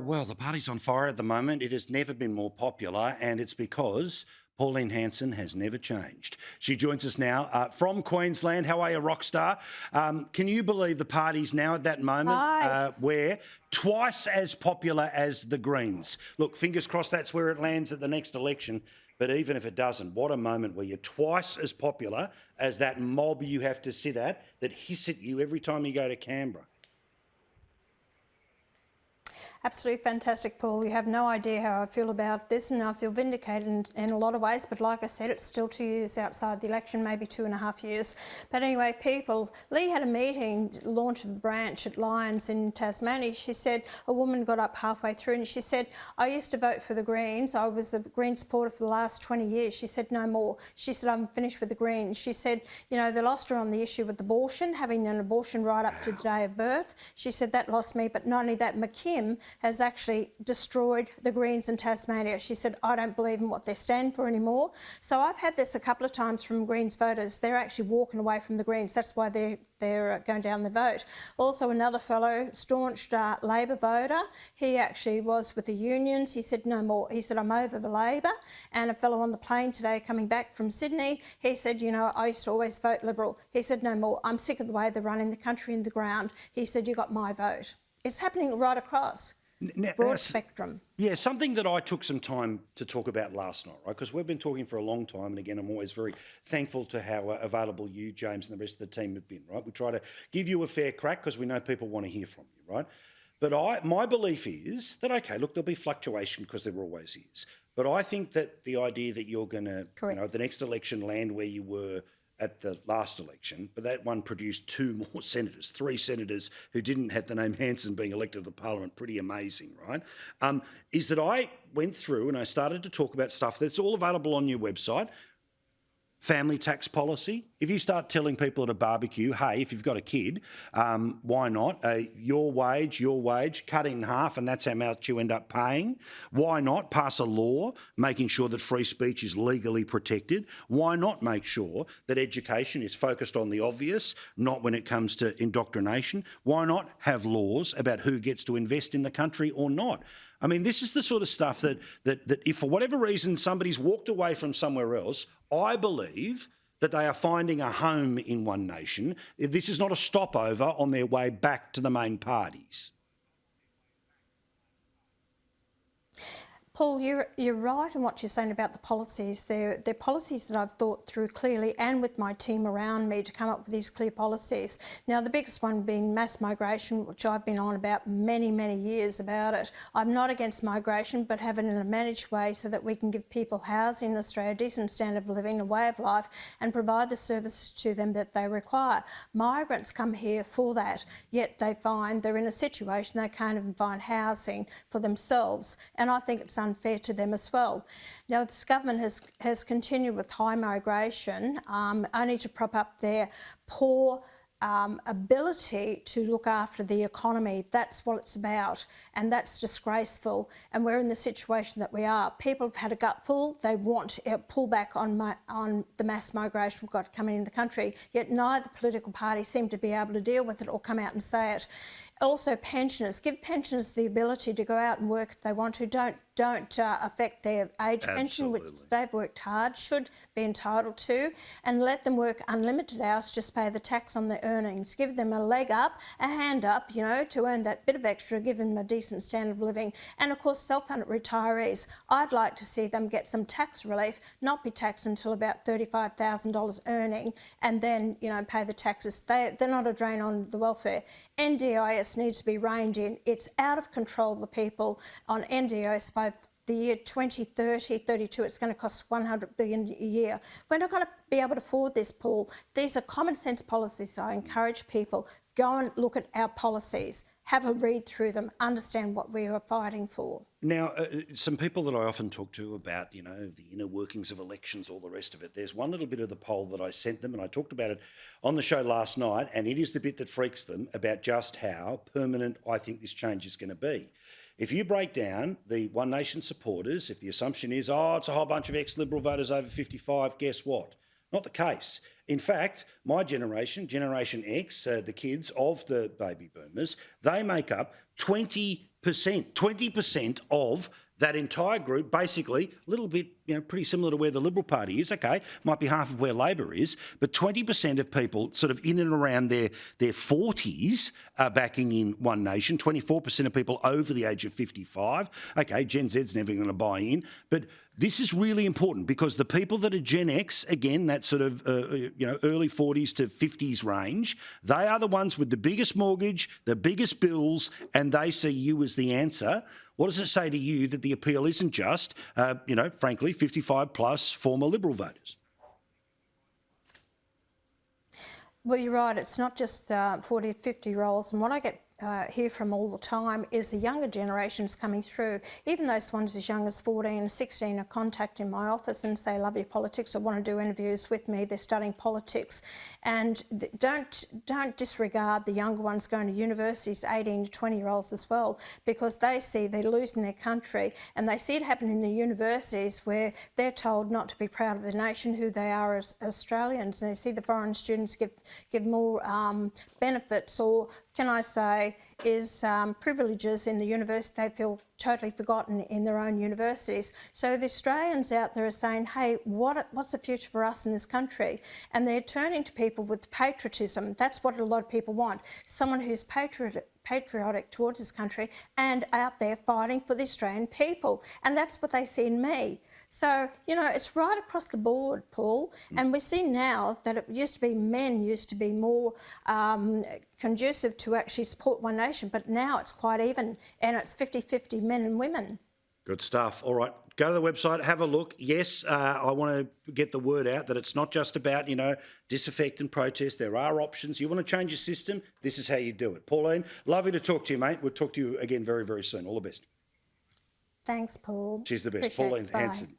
Well, the party's on fire at the moment. It has never been more popular, and it's because Pauline Hanson has never changed. She joins us now from Queensland. How are you, rock star? Can you believe the party's now at that moment where twice as popular as the Greens? Look, fingers crossed that's where it lands at the next election. But even if it doesn't, what a moment where you're twice as popular as that mob you have to sit at that hiss at you every time you go to Canberra. Absolutely fantastic, Paul. You have no idea how I feel about this, and I feel vindicated in a lot of ways. But like I said, it's still 2 years outside the election, maybe 2.5 years. But anyway, people, Lee had a meeting, launch of the branch at Lyons in Tasmania. She said a woman got up halfway through and she said, I used to vote for the Greens. I was a Green supporter for the last 20 years. She said, no more. She said, I'm finished with the Greens. She said, you know, they lost her on the issue with abortion, having an abortion right up to the day of birth. She said, that lost me. But not only that, McKim has actually destroyed the Greens in Tasmania. She said, I don't believe in what they stand for anymore. So I've had this a couple of times from Greens voters. They're actually walking away from the Greens. That's why they're going down the vote. Also, another fellow, staunch Labor voter, he actually was with the unions. He said, no more. He said, I'm over the Labor. And a fellow on the plane today coming back from Sydney, he said, you know, I used to always vote Liberal. He said, no more. I'm sick of the way they're running the country in the ground. He said, you got my vote. It's happening right across. Broad spectrum. Yeah, something that I took some time to talk about last night, right? Because we've been talking for a long time, and again, I'm always very thankful to how available you, James, and the rest of the team have been, right? We try to give you a fair crack because we know people want to hear from you, right? But my belief is that, okay, look, there'll be fluctuation because there always is. But I think that the idea that you're going to, you know, the next election land where you were at the last election, but that one produced two more senators, three senators who didn't have the name Hanson being elected to the parliament. Pretty amazing, right? Is that I went through and I started to talk about stuff that's all available on your website. Family tax policy. If you start telling people at a barbecue, hey, if you've got a kid, why not? Your wage, cut in half, and that's how much you end up paying. Why not pass a law making sure that free speech is legally protected? Why not make sure that education is focused on the obvious, not when it comes to indoctrination? Why not have laws about who gets to invest in the country or not? I mean, this is the sort of stuff that if for whatever reason somebody's walked away from somewhere else, I believe that they are finding a home in One Nation. This is not a stopover on their way back to the main parties. Paul, you're right in what you're saying about the policies. They're policies that I've thought through clearly and with my team around me to come up with these clear policies. Now, the biggest one being mass migration, which I've been on about many, many years about it. I'm not against migration, but have it in a managed way so that we can give people housing in Australia, a decent standard of living, a way of life, and provide the services to them that they require. Migrants come here for that, yet they find they're in a situation they can't even find housing for themselves. And I think it's unfair to them as well. Now, this government has continued with high migration, only to prop up their poor ability to look after the economy. That's what it's about, and that's disgraceful. And we're in the situation that we are. People have had a gutful. They want a pullback on the mass migration we've got coming in the country, yet neither political party seem to be able to deal with it or come out and say it. Also, pensioners. Give pensioners the ability to go out and work if they want to. Don't affect their age pension, which they've worked hard, should be entitled to, and let them work unlimited hours, just pay the tax on their earnings. Give them a leg up, a hand up, you know, to earn that bit of extra, give them a decent standard of living. And of course, self-funded retarees. I'd like to see them get some tax relief, not be taxed until about $35,000 earning, and then, you know, pay the taxes. They're not a drain on the welfare. NDIS needs to be reined in. It's out of control, the people on NDIS by the year 2030, 32, it's going to cost $100 billion a year. We're not going to be able to afford this, Paul. These are common sense policies. So I encourage people, go and look at our policies, have a read through them, understand what we are fighting for. Now, some people that I often talk to about, you know, the inner workings of elections, all the rest of it, there's one little bit of the poll that I sent them, and I talked about it on the show last night, and it is the bit that freaks them about just how permanent I think this change is going to be. If you break down the One Nation supporters, if the assumption is, oh, it's a whole bunch of ex-Liberal voters over 55, guess what? Not the case. In fact, my generation, Generation X, the kids of the baby boomers, they make up 20 20% of that entire group, basically a little bit, pretty similar to where the Liberal Party is, okay, might be half of where Labor is, but 20% of people sort of in and around their 40s are backing in One Nation, 24% of people over the age of 55. Okay, Gen Z's never going to buy in, but this is really important because the people that are Gen X, again, that sort of early 40s to 50s range, they are the ones with the biggest mortgage, the biggest bills, and they see you as the answer. What does it say to you that the appeal isn't just, frankly, 55 plus former Liberal voters? Well, you're right. It's not just 40 to 50-year-olds. And what I hear from all the time is the younger generations coming through. Even those ones as young as 14 and 16 are contacting my office and say, love your politics, or want to do interviews with me. They're studying politics. And don't disregard the younger ones going to universities, 18 to 20-year-olds as well, because they see they're losing their country, and they see it happen in the universities where they're told not to be proud of the nation, who they are as Australians, and they see the foreign students give more benefits, or can I say, is privileges in the university they feel totally forgotten in their own universities. So the Australians out there are saying, hey, what's the future for us in this country? And they're turning to people with patriotism. That's what a lot of people want. Someone who's patriotic towards this country and out there fighting for the Australian people. And that's what they see in me. So, it's right across the board, Paul, and we see now that it used to be men used to be more conducive to actually support One Nation, but now it's quite even, and it's 50-50 men and women. Good stuff. All right, go to the website, have a look. Yes, I want to get the word out that it's not just about, disaffect and protest. There are options. You want to change your system, this is how you do it. Pauline, lovely to talk to you, mate. We'll talk to you again very, very soon. All the best. Thanks, Paul. She's the best. Appreciate Pauline it. Bye. Hanson.